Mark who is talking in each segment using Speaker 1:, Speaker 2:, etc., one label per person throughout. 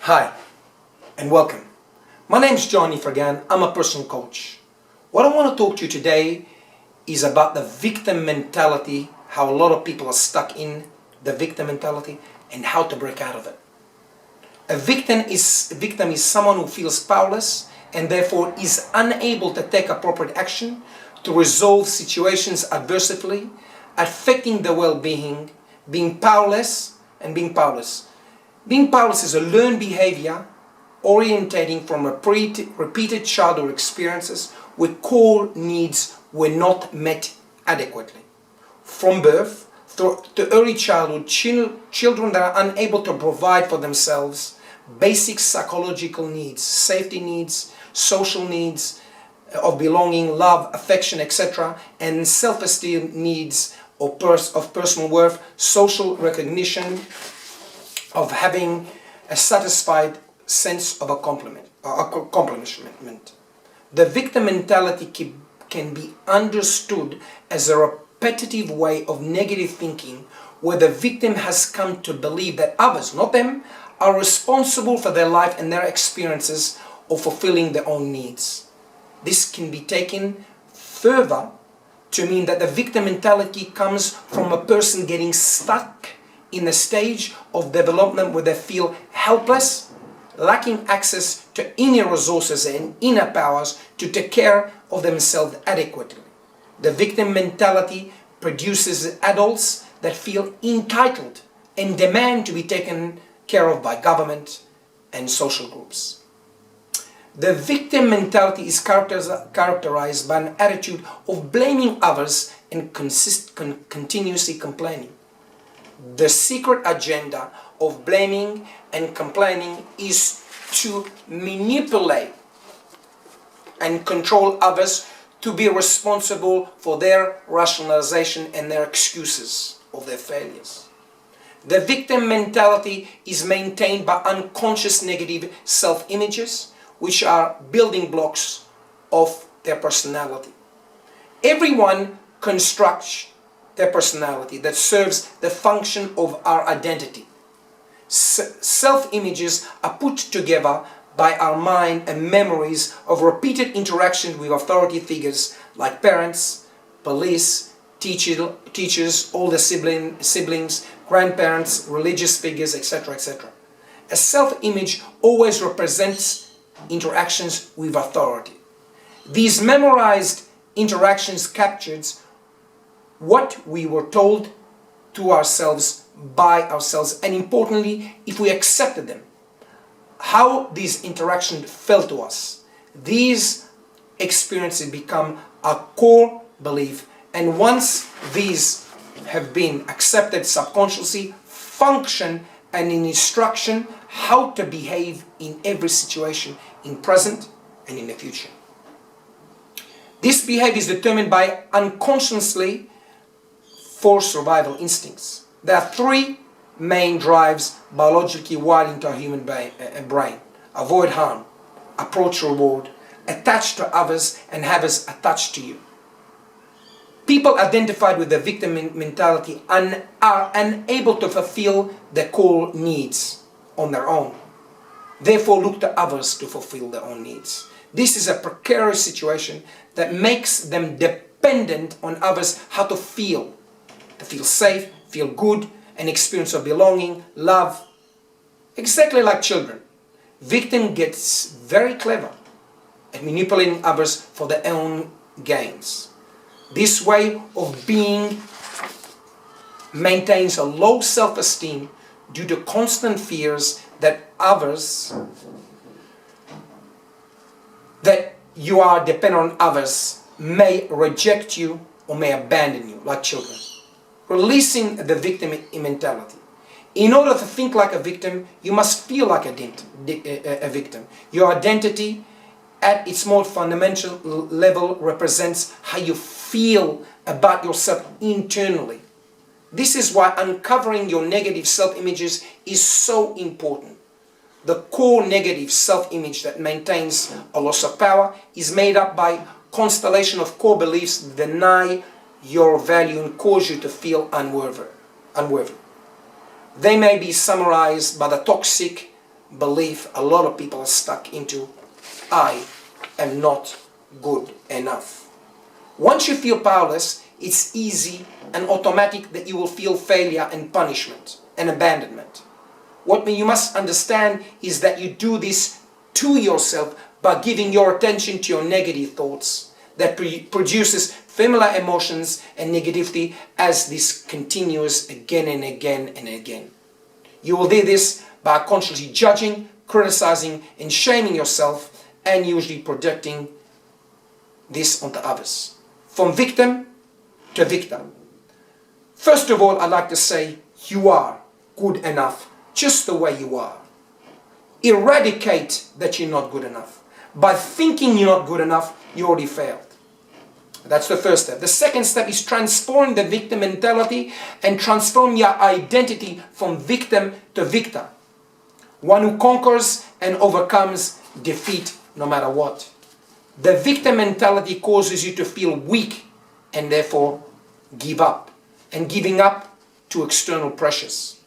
Speaker 1: Hi, and welcome. My name is Johnny Fragan. I'm a personal coach. What I want to talk to you today is about the victim mentality, how a lot of people are stuck in the victim mentality, and how to break out of it. A victim is someone who feels powerless and therefore is unable to take appropriate action to resolve situations adversely, affecting their well-being, being powerless and being powerless. Being powerless is a learned behavior orientating from repeated childhood experiences where core needs were not met adequately. From birth to early childhood, children that are unable to provide for themselves basic psychological needs, safety needs, social needs of belonging, love, affection, etc., and self-esteem needs of personal worth, social recognition, of having a satisfied sense of accomplishment. The victim mentality can be understood as a repetitive way of negative thinking where the victim has come to believe that others, not them, are responsible for their life and their experiences of fulfilling their own needs. This can be taken further to mean that the victim mentality comes from a person getting stuck in a stage of development where they feel helpless, lacking access to inner resources and inner powers to take care of themselves adequately. The victim mentality produces adults that feel entitled and demand to be taken care of by government and social groups. The victim mentality is characterized by an attitude of blaming others and continuously complaining. The secret agenda of blaming and complaining is to manipulate and control others to be responsible for their rationalization and their excuses of their failures. The victim mentality is maintained by unconscious negative self-images, which are building blocks of their personality. Everyone constructs their personality that serves the function of our identity. Self-images are put together by our mind and memories of repeated interactions with authority figures like parents, police, teachers, older siblings, grandparents, religious figures, etc., etc. A self-image always represents interactions with authority. These memorized interactions captured what we were told to ourselves by ourselves, and importantly, if we accepted them, how these interactions felt to us. These experiences become a core belief, and once these have been accepted subconsciously, function and in instruction how to behave in every situation, in present and in the future. This behavior is determined by unconsciously for survival instincts. There are three main drives biologically wired into our human brain. Avoid harm, approach reward, attach to others, and have us attached to you. People identified with the victim mentality are unable to fulfill their core needs on their own. Therefore, look to others to fulfill their own needs. This is a precarious situation that makes them dependent on others how to feel safe, feel good, an experience of belonging, love. Exactly like children. Victim gets very clever at manipulating others for their own gains. This way of being maintains a low self-esteem due to constant fears that you are dependent on others may reject you or may abandon you, like children. Releasing the victim mentality. In order to think like a victim, you must feel like a victim. Your identity at its most fundamental level represents how you feel about yourself internally. This is why uncovering your negative self-images is so important. The core negative self-image that maintains a loss of power is made up by constellation of core beliefs that deny your value and cause you to feel unworthy. They may be summarized by the toxic belief a lot of people are stuck into. I am not good enough. Once you feel powerless, it's easy and automatic that you will feel failure and punishment and abandonment. What you must understand is that you do this to yourself by giving your attention to your negative thoughts that produces familiar emotions and negativity as this continues again and again and again. You will do this by consciously judging, criticizing and shaming yourself, and usually projecting this onto others. From victim to victim. First of all, I'd like to say you are good enough just the way you are. Eradicate that you're not good enough. By thinking you're not good enough, you already failed. That's the first step. The second step is transform the victim mentality and transform your identity from victim to victor. One who conquers and overcomes defeat no matter what. The victim mentality causes you to feel weak and therefore give up. And giving up to external pressures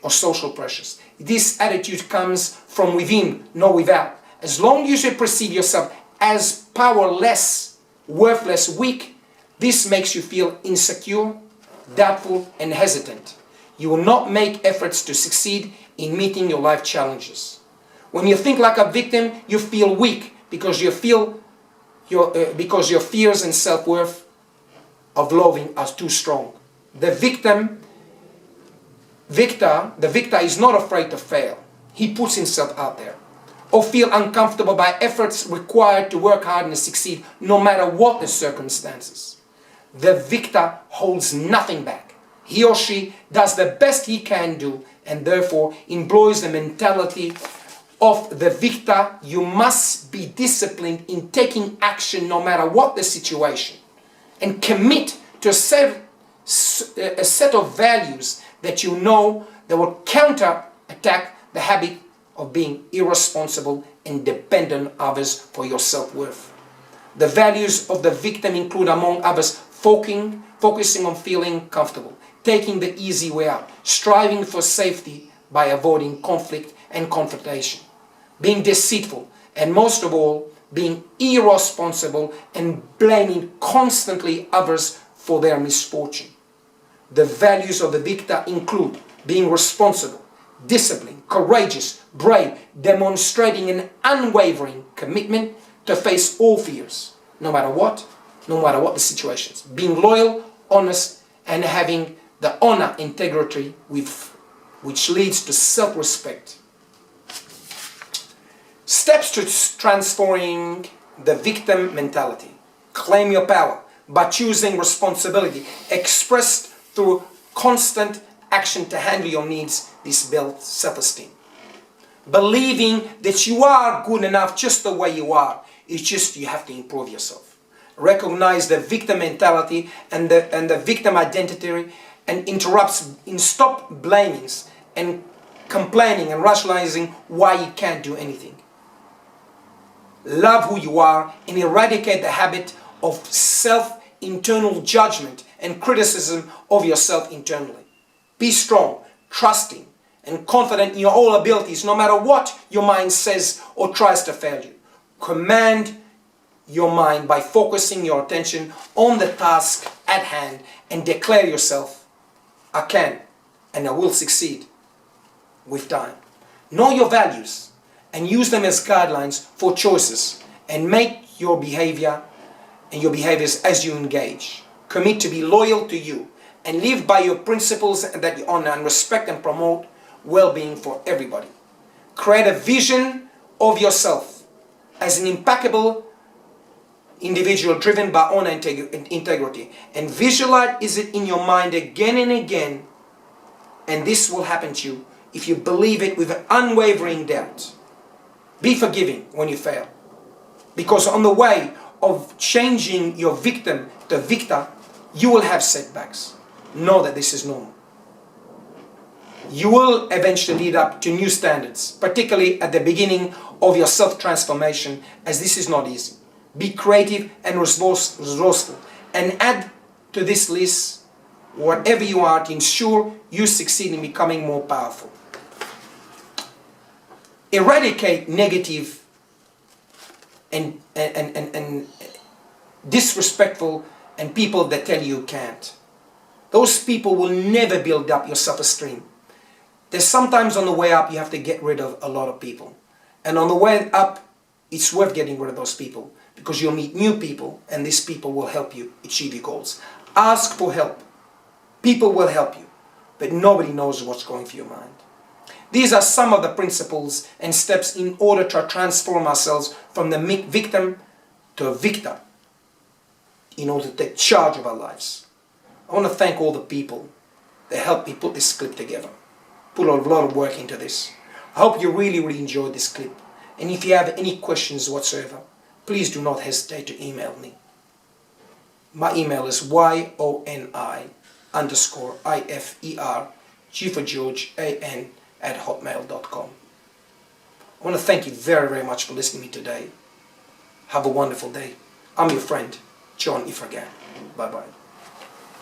Speaker 1: or social pressures. This attitude comes from within, not without. As long as you perceive yourself as powerless, worthless, weak, this makes you feel insecure, doubtful and hesitant. You will not make efforts to succeed in meeting your life challenges. When you think like a victim, you feel weak because you feel because your fears and self-worth of loving are too strong. The victor is not afraid to fail. He puts himself out there. Or feel uncomfortable by efforts required to work hard and succeed no matter what the circumstances. The victor holds nothing back. He or she does the best he can do and therefore employs the mentality of the victor. You must be disciplined in taking action no matter what the situation and commit to a set of values that you know that will counter-attack the habit of being irresponsible and dependent on others for your self-worth. The values of the victim include, among others, focusing on feeling comfortable, taking the easy way out, striving for safety by avoiding conflict and confrontation, being deceitful, and most of all, being irresponsible and blaming constantly others for their misfortune. The values of the victor include being responsible, disciplined, courageous, brave, demonstrating an unwavering commitment to face all fears, no matter what the situations. Being loyal, honest, and having the honor, integrity which leads to self-respect. Steps to transforming the victim mentality. Claim your power by choosing responsibility, expressed through constant action to handle your needs. This builds self-esteem. Believing that you are good enough just the way you are. It's just you have to improve yourself. Recognize the victim mentality and the victim identity and stop blaming and complaining and rationalizing why you can't do anything. Love who you are and eradicate the habit of internal judgment and criticism of yourself internally. Be strong, trusting, and confident in your own abilities no matter what your mind says or tries to fail you. Command your mind by focusing your attention on the task at hand and declare yourself, I can and I will succeed with time. Know your values and use them as guidelines for choices and make your behaviors as you engage. Commit to be loyal to you and live by your principles that you honor and respect and promote well-being for everybody. Create a vision of yourself as an impeccable individual driven by honor and integrity, and visualize it in your mind again and again, and this will happen to you if you believe it with unwavering doubt. Be forgiving when you fail, because on the way of changing your victim to victor, you will have setbacks. Know that this is normal. You will eventually lead up to new standards, particularly at the beginning of your self-transformation, as this is not easy. Be creative and resourceful, and add to this list whatever you are to ensure you succeed in becoming more powerful. eradicate negative and disrespectful and people that tell you can't. Those people will never build up your self-esteem. There's sometimes on the way up you have to get rid of a lot of people. And on the way up, it's worth getting rid of those people because you'll meet new people and these people will help you achieve your goals. Ask for help. People will help you, but nobody knows what's going through your mind. These are some of the principles and steps in order to transform ourselves from the victim to a victor in order to take charge of our lives. I want to thank all the people that helped me put this clip together. Put a lot of work into this. I hope you really enjoyed this clip. And if you have any questions whatsoever, please do not hesitate to email me. My email is yoni_IFER, G for George, AN, @hotmail.com. I want to thank you very, very much for listening to me today. Have a wonderful day. I'm your friend, John Ifragan. Bye-bye.